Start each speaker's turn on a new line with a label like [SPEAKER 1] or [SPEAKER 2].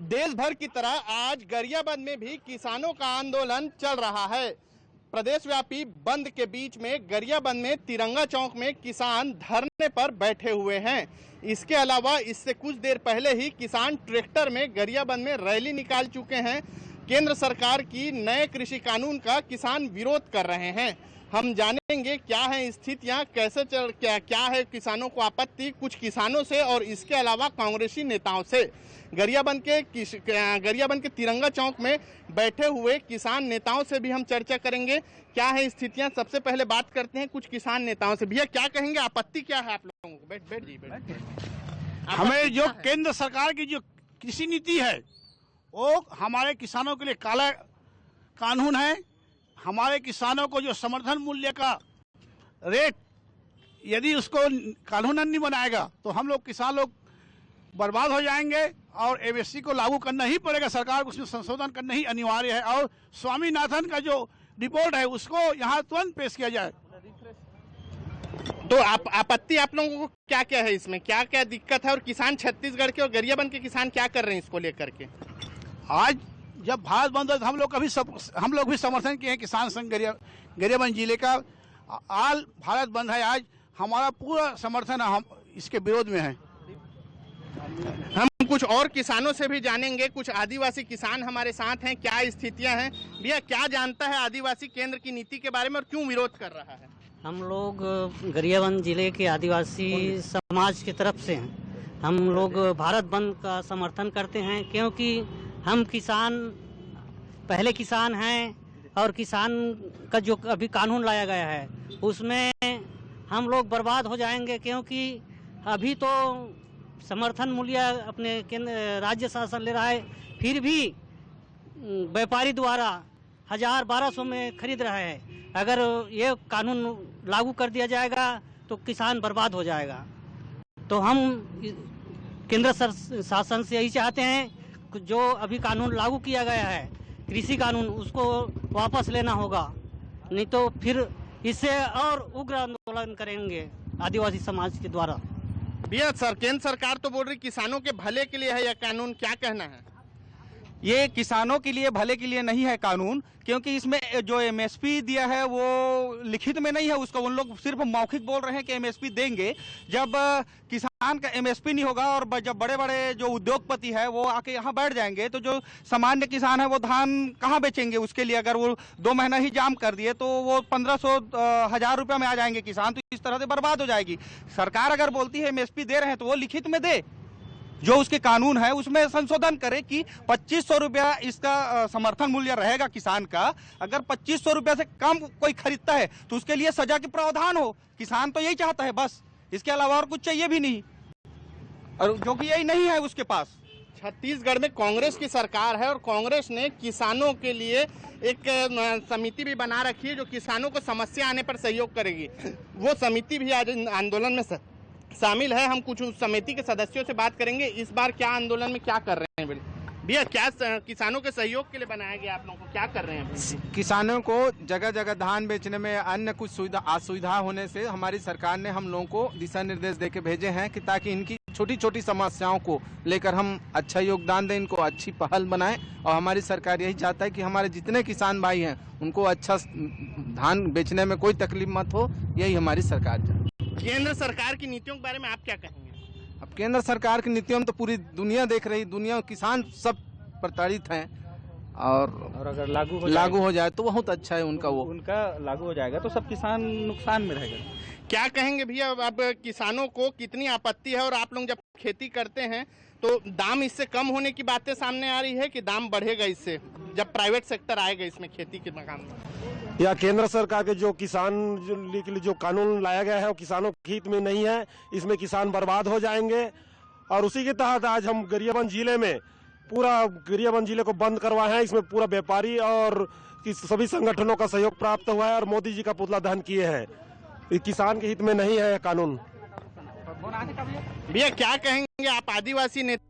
[SPEAKER 1] देश भर की तरह आज गरियाबंद में भी किसानों का आंदोलन चल रहा है। प्रदेशव्यापी बंद के बीच में गरियाबंद में तिरंगा चौक में किसान धरने पर बैठे हुए हैं। इसके अलावा इससे कुछ देर पहले ही किसान ट्रैक्टर में गरियाबंद में रैली निकाल चुके हैं। केंद्र सरकार की नए कृषि कानून का किसान विरोध कर रहे हैं। हम जानेंगे क्या है स्थितियां, कैसे क्या है किसानों को आपत्ति, कुछ किसानों से और इसके अलावा कांग्रेसी नेताओं से। गरियाबंद के तिरंगा चौक में बैठे हुए किसान नेताओं से भी हम चर्चा करेंगे क्या है स्थितियां। सबसे पहले बात करते हैं कुछ किसान नेताओं से। भैया क्या कहेंगे, आपत्ति क्या है आप लोगों को? बैठ।
[SPEAKER 2] हमें जो केंद्र सरकार की जो कृषि नीति है वो हमारे किसानों के लिए काला कानून है। हमारे किसानों को जो समर्थन मूल्य का रेट यदि उसको कानून नहीं बनाएगा तो हम लोग किसान लोग बर्बाद हो जाएंगे और एमएसपी को लागू करना ही पड़ेगा। सरकार को उसमें संशोधन करना ही अनिवार्य है और स्वामीनाथन का जो रिपोर्ट है उसको यहाँ तुरंत पेश किया जाए।
[SPEAKER 1] तो आपत्ति आप लोगों को क्या क्या है इसमें, क्या क्या दिक्कत है और किसान छत्तीसगढ़ के और गरियाबंद के किसान क्या कर रहे हैं इसको लेकर के?
[SPEAKER 2] आज जब भारत बंद है तो हम लोग भी समर्थन किए हैं। किसान संघ गरियाबंद जिले का आल भारत बंद है। आज हमारा पूरा समर्थन हम इसके विरोध में है।
[SPEAKER 1] हम कुछ और किसानों से भी जानेंगे। कुछ आदिवासी किसान हमारे साथ हैं। क्या स्थितियां हैं भैया, क्या जानता है आदिवासी केंद्र की नीति के बारे में और क्यों विरोध कर रहा है?
[SPEAKER 3] हम लोग गरियाबंद जिले के आदिवासी समाज की तरफ से हैं। हम लोग भारत बंद का समर्थन करते हैं क्योंकि हम किसान पहले किसान हैं और किसान का जो अभी कानून लाया गया है उसमें हम लोग बर्बाद हो जाएंगे। क्योंकि अभी तो समर्थन मूल्य अपने केंद्र राज्य शासन ले रहा है, फिर भी व्यापारी द्वारा 1000-1200 में खरीद रहा है। अगर ये कानून लागू कर दिया जाएगा तो किसान बर्बाद हो जाएगा। तो हम केंद्र शासन से यही चाहते हैं जो अभी कानून लागू किया गया है कृषि कानून उसको वापस लेना होगा, नहीं तो फिर इससे और उग्र आंदोलन करेंगे आदिवासी समाज के द्वारा।
[SPEAKER 1] भैया केंद्र सरकार तो बोल रही किसानों के भले के लिए है यह कानून, क्या कहना है?
[SPEAKER 4] ये किसानों के लिए भले के लिए नहीं है कानून, क्योंकि इसमें जो एमएसपी दिया है वो लिखित में नहीं है। उसको उन लोग सिर्फ मौखिक बोल रहे हैं कि एमएसपी देंगे। जब किसान का एमएसपी नहीं होगा और जब बड़े बड़े जो उद्योगपति है वो आके यहाँ बैठ जाएंगे तो जो सामान्य किसान है वो धान कहाँ बेचेंगे? उसके लिए अगर वो 2 महीना ही जाम कर दिए तो वो 1500-1000 रुपये में आ जाएंगे किसान। तो इस तरह से बर्बाद हो जाएगी। सरकार अगर बोलती है एमएसपी दे रहे हैं तो वो लिखित में दे, जो उसके कानून है उसमें संशोधन करे कि 2500 रुपया इसका समर्थन मूल्य रहेगा किसान का। अगर 2500 रुपया से कम कोई खरीदता है तो उसके लिए सजा के प्रावधान हो। किसान तो यही चाहता है बस, इसके अलावा और कुछ चाहिए भी नहीं, और जो कि यही नहीं है उसके पास।
[SPEAKER 1] छत्तीसगढ़ में कांग्रेस की सरकार है और कांग्रेस ने किसानों के लिए एक समिति भी बना रखी है जो किसानों को समस्या आने पर सहयोग करेगी। वो समिति भी आज आंदोलन में शामिल है। हम कुछ उस समिति के सदस्यों से बात करेंगे इस बार क्या आंदोलन में क्या कर रहे हैं। भैया क्या किसानों के सहयोग के लिए बनाया गया, आप लोगों को क्या कर रहे हैं?
[SPEAKER 4] किसानों को जगह जगह धान बेचने में अन्य कुछ असुविधा होने से हमारी सरकार ने हम लोगों को दिशा निर्देश देके भेजे हैं कि ताकि इनकी छोटी छोटी समस्याओं को लेकर हम अच्छा योगदान दें, इनको अच्छी पहल बनाएं। और हमारी सरकार यही चाहता है कि हमारे जितने किसान भाई हैं उनको अच्छा धान बेचने में कोई तकलीफ मत हो, यही हमारी सरकार चाहती है।
[SPEAKER 1] केंद्र सरकार की नीतियों के बारे में आप क्या कहेंगे?
[SPEAKER 4] अब केंद्र सरकार की नीतियों में तो पूरी दुनिया देख रही, दुनिया किसान सब प्रताड़ित हैं और अगर लागू हो जाए तो बहुत अच्छा है। उनका
[SPEAKER 5] लागू हो जाएगा तो सब किसान नुकसान में रहेगा।
[SPEAKER 1] क्या कहेंगे भैया, अब किसानों को कितनी आपत्ति है और आप लोग जब खेती करते हैं तो दाम इससे कम होने की बातें सामने आ रही है कि दाम बढ़ेगा इससे जब प्राइवेट सेक्टर आएगा इसमें खेती के मकान में?
[SPEAKER 6] या केंद्र सरकार के जो किसान के लिए जो कानून लाया गया है वो किसानों के हित में नहीं है, इसमें किसान बर्बाद हो जाएंगे। और उसी के तहत आज हम गरियाबंद जिले में पूरा गरियाबंद जिले को बंद करवाए हैं। इसमें पूरा व्यापारी और सभी संगठनों का सहयोग प्राप्त हुआ है और मोदी जी का पुतला दहन किए हैं। किसान के हित में नहीं है कानून।
[SPEAKER 1] भैया क्या कहेंगे, आप आदिवासी नेता